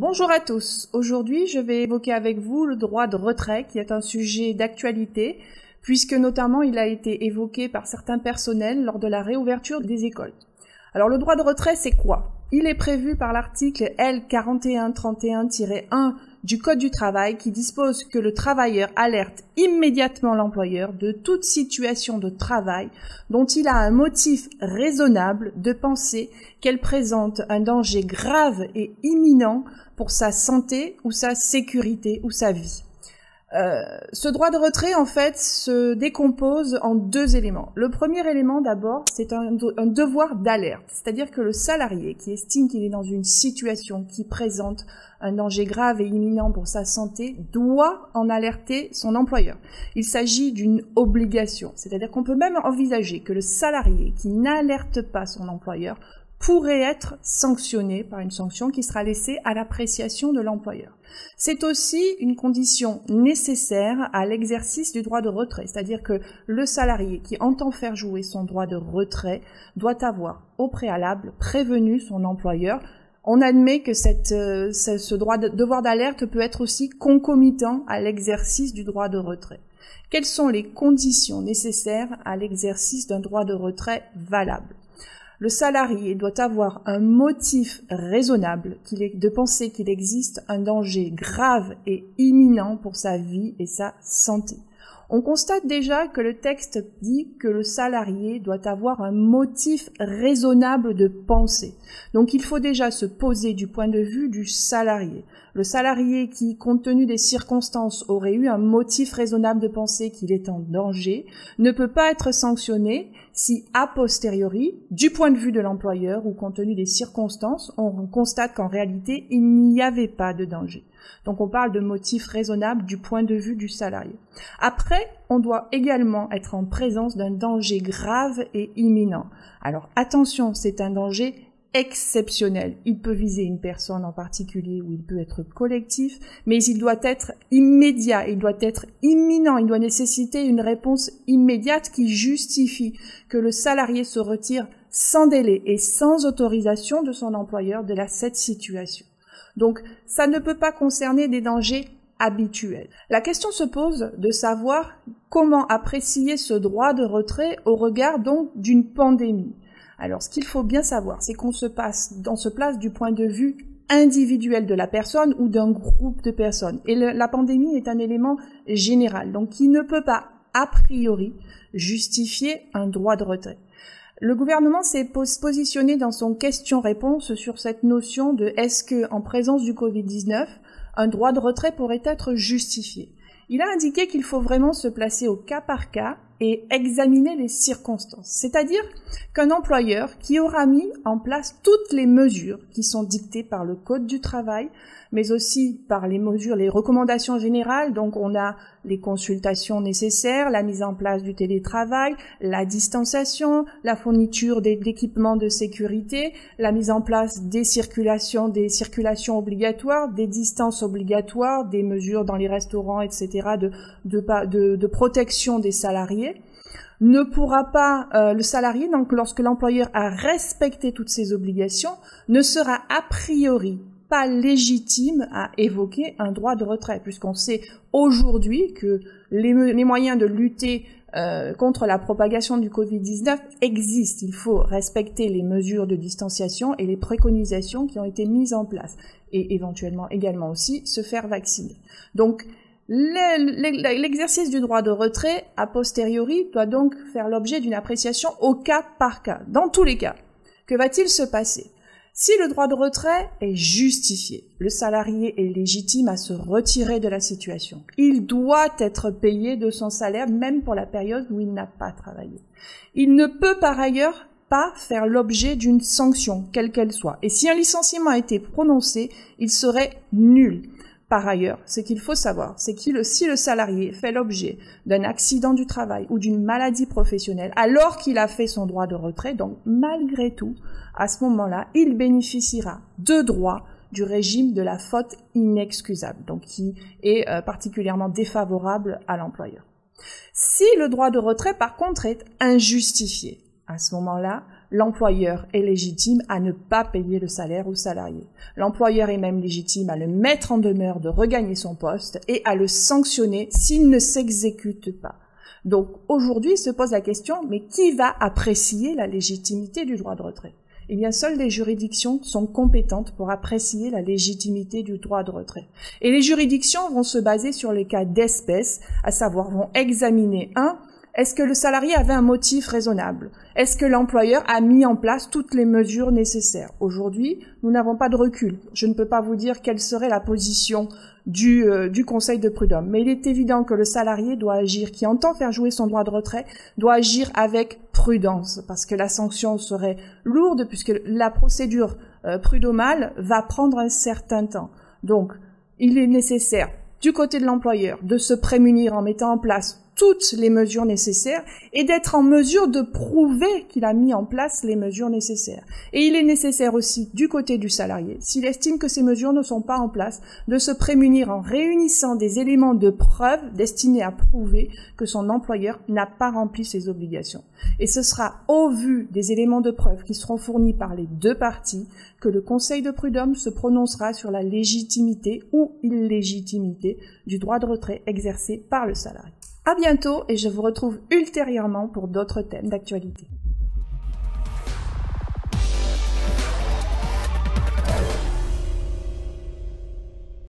Bonjour à tous. Aujourd'hui, je vais évoquer avec vous le droit de retrait, qui est un sujet d'actualité, puisque notamment il a été évoqué par certains personnels lors de la réouverture des écoles. Alors le droit de retrait, c'est quoi? Il est prévu par l'article L4131-1 du Code du travail qui dispose que le travailleur alerte immédiatement l'employeur de toute situation de travail dont il a un motif raisonnable de penser qu'elle présente un danger grave et imminent pour sa santé ou sa sécurité ou sa vie. Ce droit de retrait, en fait, se décompose en deux éléments. Le premier élément, d'abord, c'est un devoir d'alerte. C'est-à-dire que le salarié qui estime qu'il est dans une situation qui présente un danger grave et imminent pour sa santé doit en alerter son employeur. Il s'agit d'une obligation. C'est-à-dire qu'on peut même envisager que le salarié qui n'alerte pas son employeur pourrait être sanctionné par une sanction qui sera laissée à l'appréciation de l'employeur. C'est aussi une condition nécessaire à l'exercice du droit de retrait, c'est-à-dire que le salarié qui entend faire jouer son droit de retrait doit avoir au préalable prévenu son employeur. On admet que ce devoir d'alerte peut être aussi concomitant à l'exercice du droit de retrait. Quelles sont les conditions nécessaires à l'exercice d'un droit de retrait valable ? Le salarié doit avoir un motif raisonnable de penser qu'il existe un danger grave et imminent pour sa vie et sa santé. On constate déjà que le texte dit que le salarié doit avoir un motif raisonnable de penser. Donc il faut déjà se poser du point de vue du salarié. Le salarié qui, compte tenu des circonstances, aurait eu un motif raisonnable de penser qu'il est en danger, ne peut pas être sanctionné si, a posteriori, du point de vue de l'employeur ou compte tenu des circonstances, on constate qu'en réalité, il n'y avait pas de danger. Donc on parle de motif raisonnable du point de vue du salarié. Après, on doit également être en présence d'un danger grave et imminent. Alors attention, c'est un danger exceptionnel. Il peut viser une personne en particulier ou il peut être collectif, mais il doit être immédiat, il doit être imminent, il doit nécessiter une réponse immédiate qui justifie que le salarié se retire sans délai et sans autorisation de son employeur de cette situation. Donc, ça ne peut pas concerner des dangers habituels. La question se pose de savoir comment apprécier ce droit de retrait au regard donc d'une pandémie. Alors, ce qu'il faut bien savoir, c'est qu'on se place du point de vue individuel de la personne ou d'un groupe de personnes. Et la pandémie est un élément général, donc qui ne peut pas, a priori, justifier un droit de retrait. Le gouvernement s'est positionné dans son question-réponse sur cette notion de est-ce que, en présence du Covid-19, un droit de retrait pourrait être justifié. Il a indiqué qu'il faut vraiment se placer au cas par cas et examiner les circonstances. C'est-à-dire qu'un employeur qui aura mis en place toutes les mesures qui sont dictées par le Code du travail, mais aussi par les recommandations générales, donc on a les consultations nécessaires, la mise en place du télétravail, la distanciation, la fourniture d'équipements de sécurité, la mise en place des circulations obligatoires, des distances obligatoires, des mesures dans les restaurants, etc., de protection des salariés. Ne pourra pas, le salarié, donc lorsque l'employeur a respecté toutes ces obligations, ne sera a priori pas légitime à évoquer un droit de retrait, puisqu'on sait aujourd'hui que les moyens de lutter contre la propagation du Covid-19 existent. Il faut respecter les mesures de distanciation et les préconisations qui ont été mises en place, et éventuellement également aussi se faire vacciner. Donc, l'exercice du droit de retrait, a posteriori, doit donc faire l'objet d'une appréciation au cas par cas. Dans tous les cas, que va-t-il se passer ? Si le droit de retrait est justifié, le salarié est légitime à se retirer de la situation. Il doit être payé de son salaire, même pour la période où il n'a pas travaillé. Il ne peut par ailleurs pas faire l'objet d'une sanction, quelle qu'elle soit. Et si un licenciement a été prononcé, il serait nul. Par ailleurs, ce qu'il faut savoir, c'est que si le salarié fait l'objet d'un accident du travail ou d'une maladie professionnelle alors qu'il a fait son droit de retrait, donc malgré tout, à ce moment-là, il bénéficiera de droits du régime de la faute inexcusable, donc qui est particulièrement défavorable à l'employeur. Si le droit de retrait, par contre, est injustifié, à ce moment-là, l'employeur est légitime à ne pas payer le salaire au salarié. L'employeur est même légitime à le mettre en demeure de regagner son poste et à le sanctionner s'il ne s'exécute pas. Donc aujourd'hui se pose la question, mais qui va apprécier la légitimité du droit de retrait? Eh bien, seules les juridictions sont compétentes pour apprécier la légitimité du droit de retrait. Et les juridictions vont se baser sur les cas d'espèce, à savoir vont examiner est-ce que le salarié avait un motif raisonnable? Est-ce que l'employeur a mis en place toutes les mesures nécessaires? Aujourd'hui, nous n'avons pas de recul. Je ne peux pas vous dire quelle serait la position du Conseil de prud'homme. Mais il est évident que le salarié doit agir, qui entend faire jouer son droit de retrait, doit agir avec prudence, parce que la sanction serait lourde, puisque la procédure prud'homale va prendre un certain temps. Donc, il est nécessaire, du côté de l'employeur, de se prémunir en mettant en place toutes les mesures nécessaires et d'être en mesure de prouver qu'il a mis en place les mesures nécessaires. Et il est nécessaire aussi, du côté du salarié, s'il estime que ces mesures ne sont pas en place, de se prémunir en réunissant des éléments de preuve destinés à prouver que son employeur n'a pas rempli ses obligations. Et ce sera au vu des éléments de preuve qui seront fournis par les deux parties que le Conseil de prud'homme se prononcera sur la légitimité ou illégitimité du droit de retrait exercé par le salarié. À bientôt et je vous retrouve ultérieurement pour d'autres thèmes d'actualité.